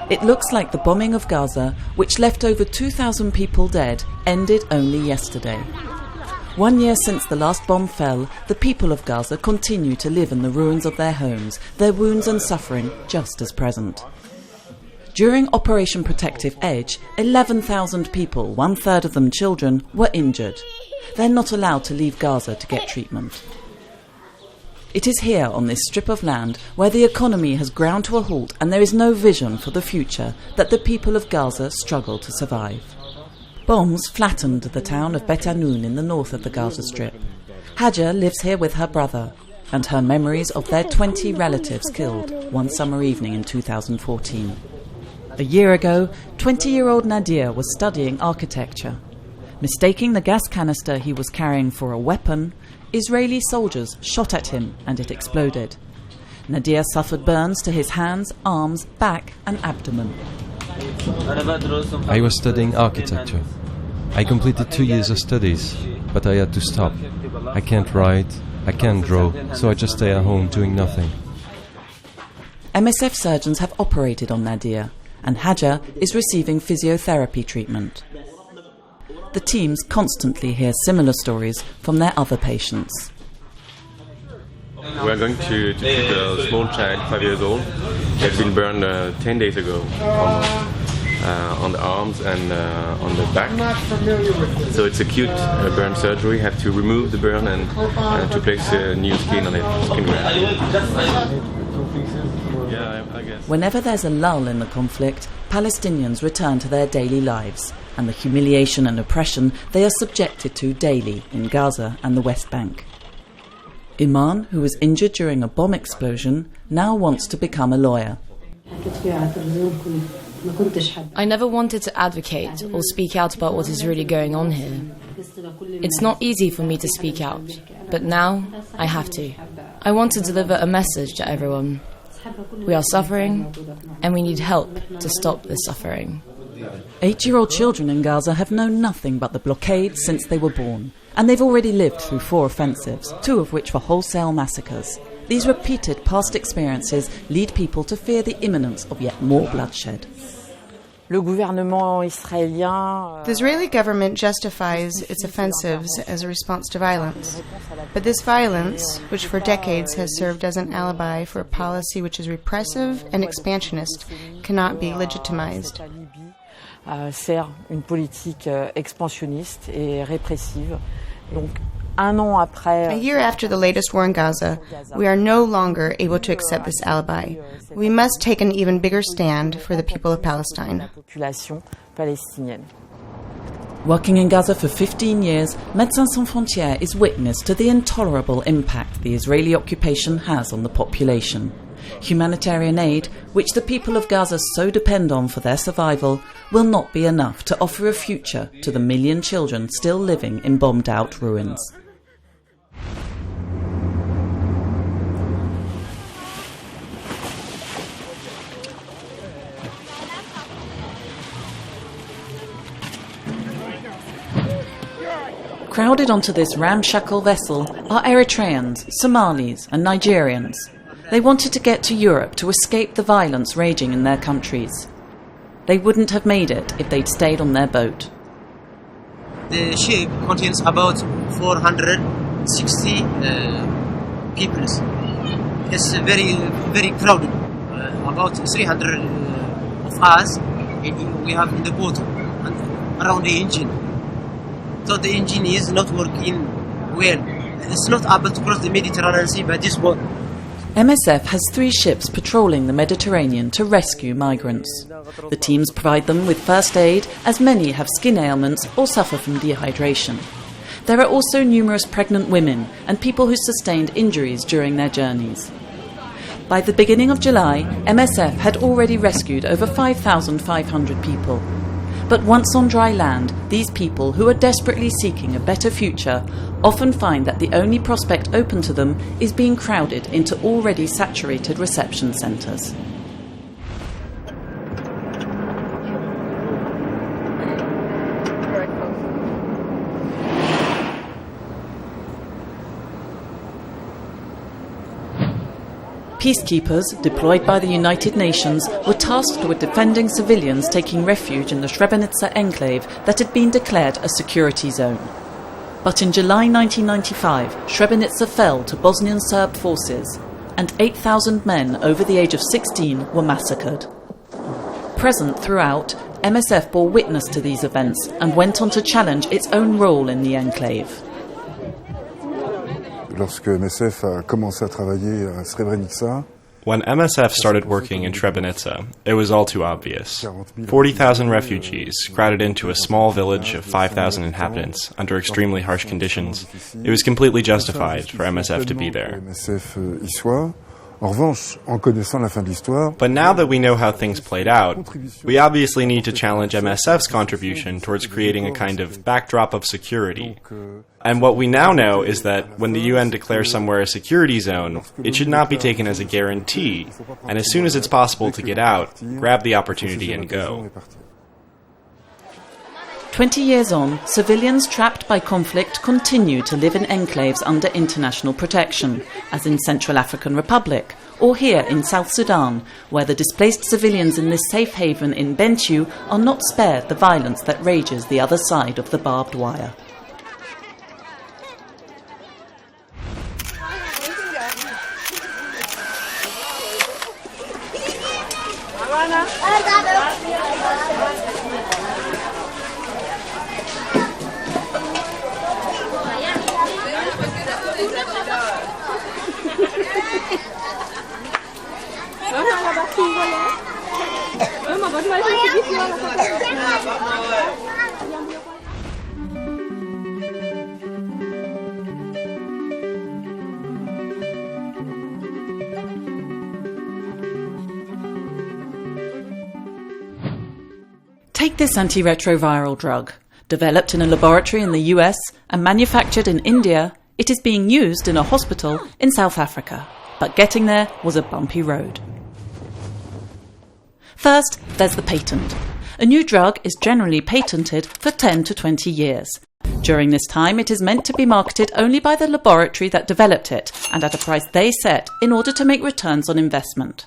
It looks like the bombing of Gaza, which left over 2,000 people dead, ended only yesterday. 1 year since the last bomb fell, the people of Gaza continue to live in the ruins of their homes, their wounds and suffering just as present. During Operation Protective Edge, 11,000 people, 1/3 of them children, were injured. They're not allowed to leave Gaza to get treatment. It is here, on this strip of land, where the economy has ground to a halt and there is no vision for the future, that the people of Gaza struggle to survive. Bombs flattened the town of Bet Anoun in the north of the Gaza Strip. Hajar lives here with her brother, and her memories of their 20 relatives killed one summer evening in 2014. A year ago, 20-year-old Nadir was studying architecture. Mistaking the gas canister he was carrying for a weapon, Israeli soldiers shot at him and it exploded. Nadir suffered burns to his hands, arms, back and abdomen. I was studying architecture. I completed 2 years of studies, but I had to stop. I can't write, I can't draw, so I just stay at home doing nothing. MSF surgeons have operated on Nadir, and Hajar is receiving physiotherapy treatment. The teams constantly hear similar stories from their other patients. We are going to treat a small child, 5 years old. He had been burned 10 days ago, on the arms and on the back. So it's acute burn surgery. Have to remove the burn and to place new skin on it. Skin graft. Yeah, I guess. Whenever there's a lull in the conflict, Palestinians return to their daily lives and the humiliation and oppression they are subjected to daily in Gaza and the West Bank. Iman, who was injured during a bomb explosion, now wants to become a lawyer. I never wanted to advocate or speak out about what is really going on here. It's not easy for me to speak out, but now I have to. I want to deliver a message to everyone. We are suffering, and we need help to stop this suffering. 8-year-old children in Gaza have known nothing but the blockade since they were born, and they've already lived through 4 offensives, 2 of which were wholesale massacres. These repeated past experiences lead people to fear the imminence of yet more bloodshed. The Israeli government justifies its offensives as a response to violence. But this violence, which for decades has served as an alibi for a policy which is repressive and expansionist, cannot be legitimized. Sert une politique expansionniste et répressive. Donc, a year after the latest war in Gaza, we are no longer able to accept this alibi. We must take an even bigger stand for the people of Palestine. Working in Gaza for 15 years, Médecins Sans Frontières is witness to the intolerable impact the Israeli occupation has on the population. Humanitarian aid, which the people of Gaza so depend on for their survival, will not be enough to offer a future to the million children still living in bombed-out ruins. Crowded onto this ramshackle vessel are Eritreans, Somalis and Nigerians. They wanted to get to Europe to escape the violence raging in their countries. They wouldn't have made it if they'd stayed on their boat. The ship contains about 460 people. It's very, very crowded. About 300 of us we have in the boat and around the engine. So the engine is not working well. It's not able to cross the Mediterranean Sea by this boat. MSF has 3 ships patrolling the Mediterranean to rescue migrants. The teams provide them with first aid, as many have skin ailments or suffer from dehydration. There are also numerous pregnant women and people who sustained injuries during their journeys. By the beginning of July, MSF had already rescued over 5,500 people. But once on dry land, these people, who are desperately seeking a better future, often find that the only prospect open to them is being crowded into already saturated reception centres. Peacekeepers, deployed by the United Nations, were tasked with defending civilians taking refuge in the Srebrenica enclave that had been declared a security zone. But in July 1995, Srebrenica fell to Bosnian Serb forces, and 8,000 men over the age of 16 were massacred. Present throughout, MSF bore witness to these events and went on to challenge its own role in the enclave. Lorsque MSF a commencé à travailler à Srebrenica, when MSF started working in Srebrenica, it was all too obvious. 40,000 refugees crowded into a small village of 5,000 inhabitants under extremely harsh conditions. It was completely justified for MSF to be there. But now that we know how things played out, we obviously need to challenge MSF's contribution towards creating a kind of backdrop of security. And what we now know is that when the UN declares somewhere a security zone, it should not be taken as a guarantee, and as soon as it's possible to get out, grab the opportunity and go. 20 years on, civilians trapped by conflict continue to live in enclaves under international protection, as in Central African Republic, or here in South Sudan, where the displaced civilians in this safe haven in Bentiu are not spared the violence that rages the other side of the barbed wire. Take this antiretroviral drug. Developed in a laboratory in the US and manufactured in India, it is being used in a hospital in South Africa. But getting there was a bumpy road. First, there's the patent. A new drug is generally patented for 10 to 20 years. During this time, it is meant to be marketed only by the laboratory that developed it and at a price they set in order to make returns on investment.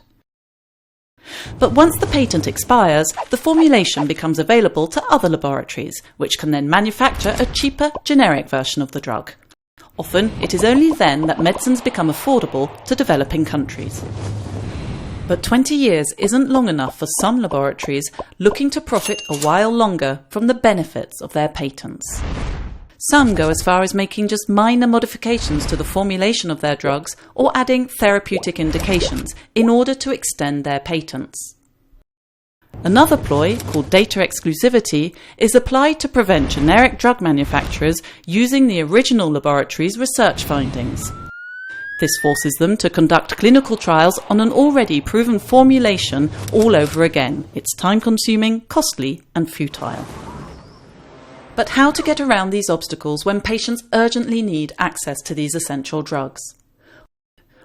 But once the patent expires, the formulation becomes available to other laboratories, which can then manufacture a cheaper, generic version of the drug. Often, it is only then that medicines become affordable to developing countries. But 20 years isn't long enough for some laboratories looking to profit a while longer from the benefits of their patents. Some go as far as making just minor modifications to the formulation of their drugs or adding therapeutic indications in order to extend their patents. Another ploy, called data exclusivity, is applied to prevent generic drug manufacturers using the original laboratory's research findings. This forces them to conduct clinical trials on an already proven formulation all over again. It's time-consuming, costly, and futile. But how to get around these obstacles when patients urgently need access to these essential drugs?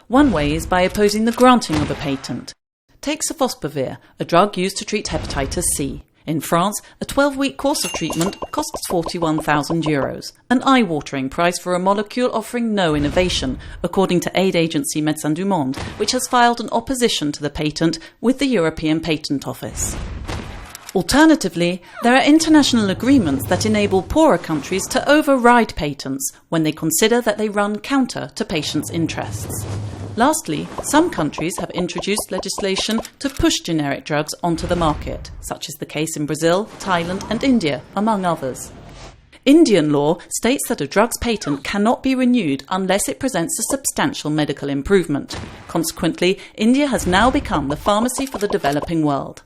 One way is by opposing the granting of a patent. Take sofosbuvir, a drug used to treat hepatitis C. In France, a 12-week course of treatment costs €41,000, an eye-watering price for a molecule offering no innovation, according to aid agency Médecins du Monde, which has filed an opposition to the patent with the European Patent Office. Alternatively, there are international agreements that enable poorer countries to override patents when they consider that they run counter to patients' interests. Lastly, some countries have introduced legislation to push generic drugs onto the market, such is the case in Brazil, Thailand and India, among others. Indian law states that a drug's patent cannot be renewed unless it presents a substantial medical improvement. Consequently, India has now become the pharmacy for the developing world.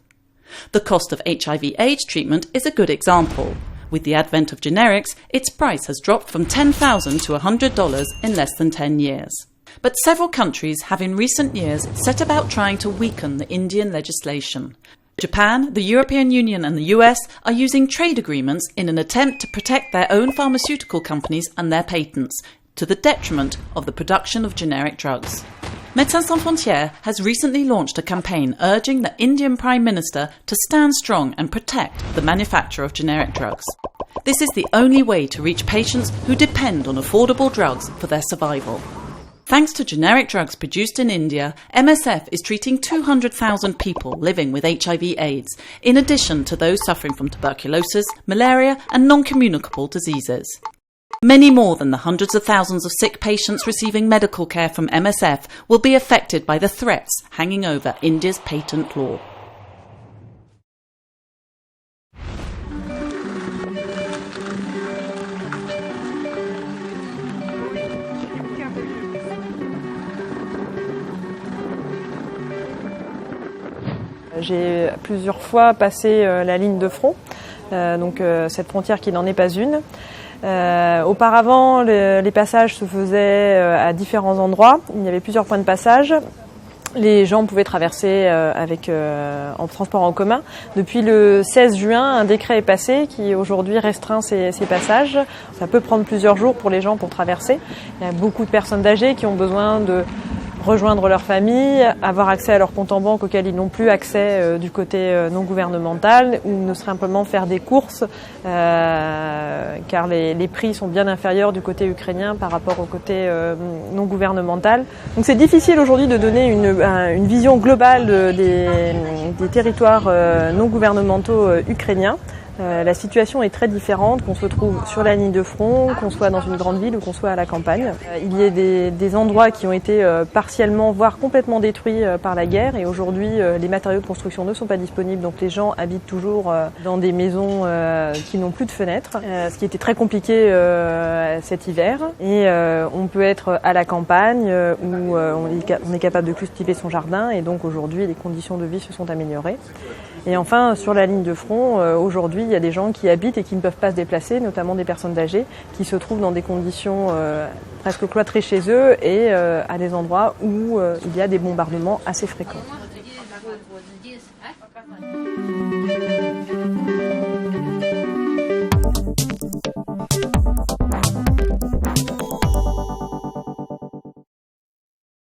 The cost of HIV/AIDS treatment is a good example. With the advent of generics, its price has dropped from $10,000 to $100 in less than 10 years. but several countries have in recent years set about trying to weaken the Indian legislation. Japan, the European Union and the US are using trade agreements in an attempt to protect their own pharmaceutical companies and their patents, to the detriment of the production of generic drugs. Médecins Sans Frontières has recently launched a campaign urging the Indian Prime Minister to stand strong and protect the manufacture of generic drugs. This is the only way to reach patients who depend on affordable drugs for their survival. Thanks to generic drugs produced in India, MSF is treating 200,000 people living with HIV/AIDS, in addition to those suffering from tuberculosis, malaria and non-communicable diseases. Many more than the hundreds of thousands of sick patients receiving medical care from MSF will be affected by the threats hanging over India's patent law. J'ai plusieurs fois passé la ligne de front, cette frontière qui n'en est pas une. Auparavant, les passages se faisaient à différents endroits. Il y avait plusieurs points de passage. Les gens pouvaient traverser en transport en commun. Depuis le 16 juin, un décret est passé qui aujourd'hui restreint ces passages. Ça peut prendre plusieurs jours pour les gens pour traverser. Il y a beaucoup de personnes âgées qui ont besoin de rejoindre leur famille, avoir accès à leur compte en banque auquel ils n'ont plus accès du côté non gouvernemental, ou ne simplement faire des courses car les prix sont bien inférieurs du côté ukrainien par rapport au côté non gouvernemental. Donc c'est difficile aujourd'hui de donner une vision globale des territoires non gouvernementaux ukrainiens. La situation est très différente, qu'on se trouve sur la ligne de front, qu'on soit dans une grande ville ou qu'on soit à la campagne. Il y a des endroits qui ont été partiellement, voire complètement détruits par la guerre, et aujourd'hui les matériaux de construction ne sont pas disponibles, donc les gens habitent toujours dans des maisons qui n'ont plus de fenêtres, ce qui était très compliqué cet hiver. Et on peut être à la campagne où on est capable de cultiver son jardin, et donc aujourd'hui les conditions de vie se sont améliorées. Et enfin, sur la ligne de front, aujourd'hui, il y a des gens qui habitent et qui ne peuvent pas se déplacer, notamment des personnes âgées, qui se trouvent dans des conditions presque cloîtrées chez eux et à des endroits où il y a des bombardements assez fréquents.